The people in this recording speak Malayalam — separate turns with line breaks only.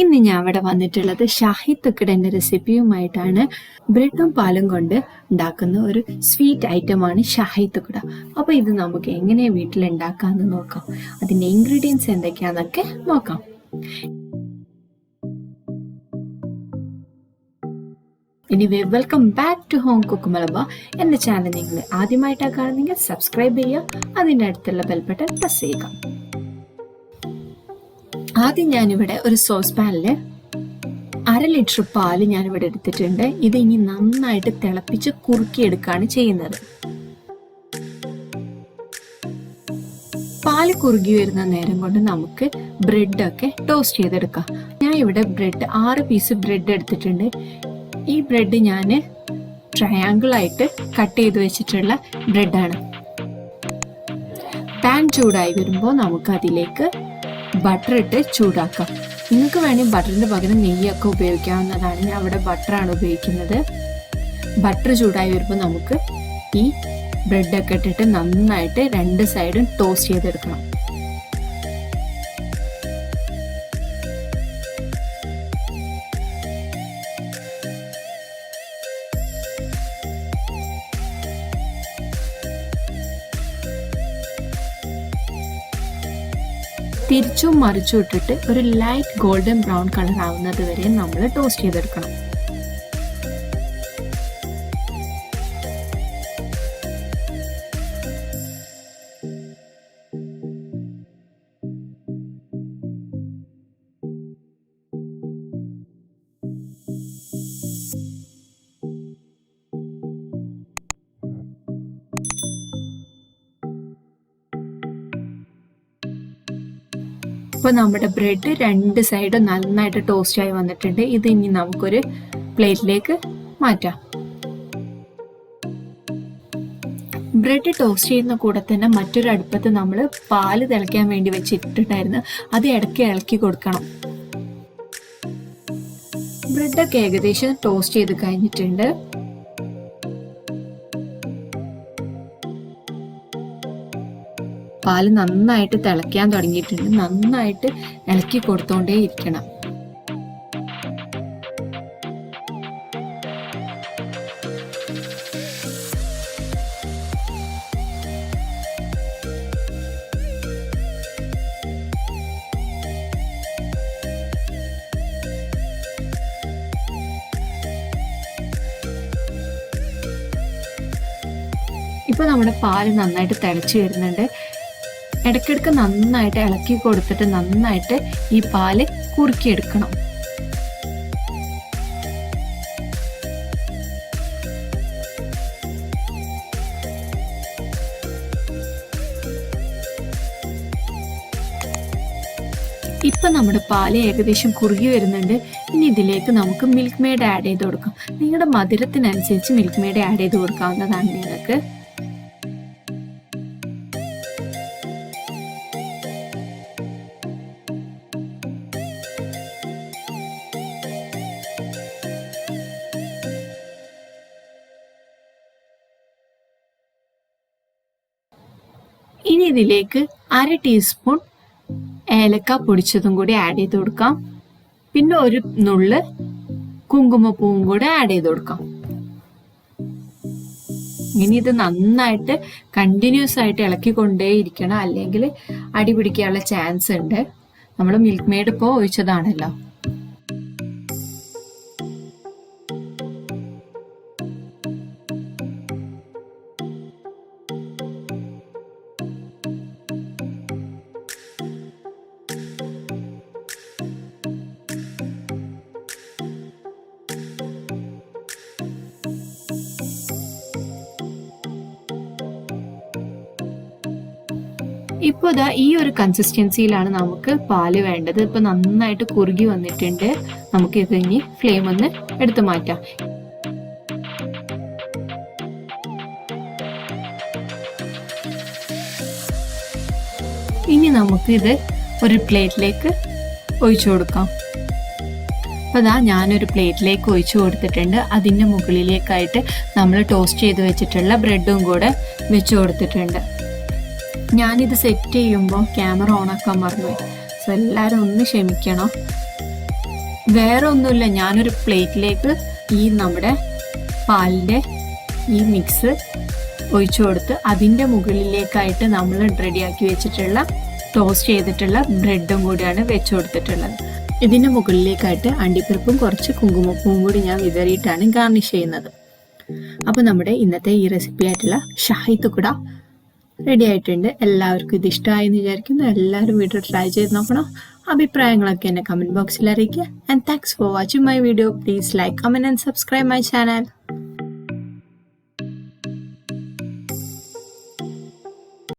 ഇന്ന് ഞാൻ ഇവിടെ വന്നിട്ടുള്ളത് ഷാഹി തുക്കടന്റെ റെസിപ്പിയുമായിട്ടാണ്. ബ്രെഡും പാലും കൊണ്ട് ഉണ്ടാക്കുന്ന ഒരു സ്വീറ്റ് ഐറ്റമാണ് ഷാഹി തുക്കട. അപ്പൊ ഇത് നമുക്ക് എങ്ങനെ വീട്ടിൽ ഉണ്ടാക്കാന്ന് നോക്കാം. അതിന്റെ ഇൻഗ്രീഡിയൻസ് എന്തൊക്കെയാന്നൊക്കെ നോക്കാം. Anyway, welcome back to Home Cook Malabar. എന്റെ ചാനൽ നിങ്ങൾ ആദ്യമായിട്ടാണ് കാണുന്നെങ്കിൽ സബ്സ്ക്രൈബ് ചെയ്യുക, അതിൻ്റെ അടുത്തുള്ള ബെൽ ബട്ടൺ പ്രസ് ചെയ്യുക. ആദ്യം ഞാനിവിടെ ഒരു സോസ് പാനിൽ 1/2 ലിറ്റർ പാല് ഞാനിവിടെ എടുത്തിട്ടുണ്ട്. ഇത് ഇനി നന്നായിട്ട് തിളപ്പിച്ച് കുറുക്കിയെടുക്കുകയാണ് ചെയ്യുന്നത്. പാല് കുറുകി വരുന്ന നേരം കൊണ്ട് നമുക്ക് ബ്രെഡൊക്കെ ടോസ്റ്റ് ചെയ്തെടുക്കാം. ഞാൻ ഇവിടെ 6 പീസ് ബ്രെഡ് എടുത്തിട്ടുണ്ട്. ഈ ബ്രെഡ് ഞാൻ ട്രയാങ്കിൾ ആയിട്ട് കട്ട് ചെയ്ത് വെച്ചിട്ടുള്ള ബ്രെഡാണ്. പാൻ ചൂടായി വരുമ്പോൾ നമുക്ക് അതിലേക്ക് ബട്ടർ ഇട്ട് ചൂടാക്കാം. നിങ്ങൾക്ക് വേണമെങ്കിൽ ബട്ടറിന് പകരം നെയ്യൊക്കെ ഉപയോഗിക്കാവുന്നതാണ്. ഞാൻ ഇവിടെ ബട്ടറാണ് ഉപയോഗിക്കുന്നത്. ബട്ടർ ചൂടായി വരുമ്പോൾ നമുക്ക് ഈ ബ്രെഡൊക്കെ ഇട്ടിട്ട് നന്നായിട്ട് 2 സൈഡും ടോസ്റ്റ് ചെയ്തെടുക്കണം. തിരിച്ചും മറിച്ചും ഇട്ടിട്ട് ഒരു ലൈറ്റ് ഗോൾഡൻ ബ്രൗൺ കളർ ആവുന്നത് വരെ നമ്മൾ ടോസ്റ്റ് ചെയ്തെടുക്കണം. ഇപ്പോൾ നമ്മുടെ ബ്രെഡ് 2 സൈഡും നന്നായിട്ട് ടോസ്റ്റ് ആയി വന്നിട്ടുണ്ട്. ഇത് ഇനി നമുക്കൊരു പ്ലേറ്റിലേക്ക് മാറ്റാം. ബ്രെഡ് ടോസ്റ്റ് ചെയ്യുന്ന കൂടെ തന്നെ മറ്റൊരു അടുപ്പത്ത് നമ്മൾ പാല് തിളയ്ക്കാൻ വേണ്ടി വെച്ചിട്ടുണ്ടായിരുന്നു. അത് ഇടയ്ക്ക് ഇളക്കി കൊടുക്കണം. ബ്രെഡൊക്കെ ഏകദേശം ടോസ്റ്റ് ചെയ്ത് കഴിഞ്ഞിട്ടുണ്ട്. പാല് നന്നായിട്ട് തിളയ്ക്കാൻ തുടങ്ങിയിട്ടുണ്ട്. നന്നായിട്ട് ഇളക്കി കൊടുത്തോണ്ടേ ഇരിക്കണം. ഇപ്പൊ നമ്മുടെ പാല് നന്നായിട്ട് തിളച്ചു വരുന്നുണ്ട്. ഇടയ്ക്കിടയ്ക്ക് നന്നായിട്ട് ഇളക്കി കൊടുത്തിട്ട് നന്നായിട്ട് ഈ പാല് കുറുക്കിയെടുക്കണം. ഇപ്പൊ നമ്മുടെ പാല് ഏകദേശം കുറുകി വരുന്നുണ്ട്. ഇനി ഇതിലേക്ക് നമുക്ക് മിൽക്ക് മെയ്ഡ് ആഡ് ചെയ്ത് കൊടുക്കാം. നിങ്ങളുടെ മധുരത്തിനനുസരിച്ച് മിൽക്ക് മെയ്ഡ് ആഡ് ചെയ്ത് കൊടുക്കാവുന്നതാണ് നിങ്ങൾക്ക്. ഇനി ഇതിലേക്ക് 1/2 ടീസ്പൂൺ ഏലക്ക പൊടിച്ചതും കൂടി ആഡ് ചെയ്ത് കൊടുക്കാം. പിന്നെ ഒരു നുള്ള് കുങ്കുമപ്പൂവും കൂടെ ആഡ് ചെയ്ത് കൊടുക്കാം. ഇനി ഇത് നന്നായിട്ട് കണ്ടിന്യൂസ് ആയിട്ട് ഇളക്കിക്കൊണ്ടേയിരിക്കണം, അല്ലെങ്കിൽ അടി പിടിക്കാനുള്ള ചാൻസ് ഉണ്ട്. നമ്മൾ മിൽക്ക് മെയ്ഡ് ഇപ്പോൾ ഒഴിച്ചതാണല്ലോ. ഇപ്പോൾ ഇതാ ഈ ഒരു കൺസിസ്റ്റൻസിയിലാണ് നമുക്ക് പാല് വേണ്ടത്. ഇപ്പൊ നന്നായിട്ട് കുറുകി വന്നിട്ടുണ്ട്. നമുക്ക് ഇത് ഇനി ഫ്ലെയിം ഒന്ന് എടുത്തു മാറ്റാം. ഇനി നമുക്ക് ഇത് ഒരു പ്ലേറ്റിലേക്ക് ഒഴിച്ചു കൊടുക്കാം. അപ്പോൾ ഇതാ ഞാനൊരു പ്ലേറ്റിലേക്ക് ഒഴിച്ചു കൊടുത്തിട്ടുണ്ട്. അതിൻ്റെ മുകളിലേക്കായിട്ട് നമ്മൾ ടോസ്റ്റ് ചെയ്ത് വെച്ചിട്ടുള്ള ബ്രെഡും കൂടെ വെച്ച് കൊടുത്തിട്ടുണ്ട്. ഞാനിത് സെറ്റ് ചെയ്യുമ്പോൾ ക്യാമറ ഓണാക്കാൻ മറന്നുപോയി. സോ എല്ലാവരും ഒന്ന് ക്ഷമിക്കണം. വേറെ ഒന്നുമില്ല, ഞാനൊരു പ്ലേറ്റിലേക്ക് ഈ നമ്മുടെ പാലിൻ്റെ ഈ മിക്സ് ഒഴിച്ചു കൊടുത്ത് അതിൻ്റെ മുകളിലേക്കായിട്ട് നമ്മൾ റെഡിയാക്കി വെച്ചിട്ടുള്ള ടോസ്റ്റ് ചെയ്തിട്ടുള്ള ബ്രെഡും കൂടിയാണ് വെച്ചു കൊടുത്തിട്ടുള്ളത്. ഇതിൻ്റെ മുകളിലേക്കായിട്ട് അണ്ടിപ്പരിപ്പും കുറച്ച് കുങ്കുമപ്പൂവും കൂടി ഞാൻ വിതറിയിട്ടാണ് ഗാർണിഷ് ചെയ്യുന്നത്. അപ്പോൾ നമ്മുടെ ഇന്നത്തെ ഈ റെസിപ്പി ആയിട്ടുള്ള ഷാഹി തുക്ട റെഡി ആയിട്ടുണ്ട്. എല്ലാവർക്കും ഇത് ഇഷ്ടമായി എന്ന് വിചാരിക്കുന്നു. എല്ലാവരും വീഡിയോ ട്രൈ ചെയ്ത് നോക്കണം. അഭിപ്രായങ്ങളൊക്കെ എന്നെ കമൻറ്റ് ബോക്സിൽ അറിയിക്കുക. And thanks for watching my video. Please like, comment and subscribe my channel.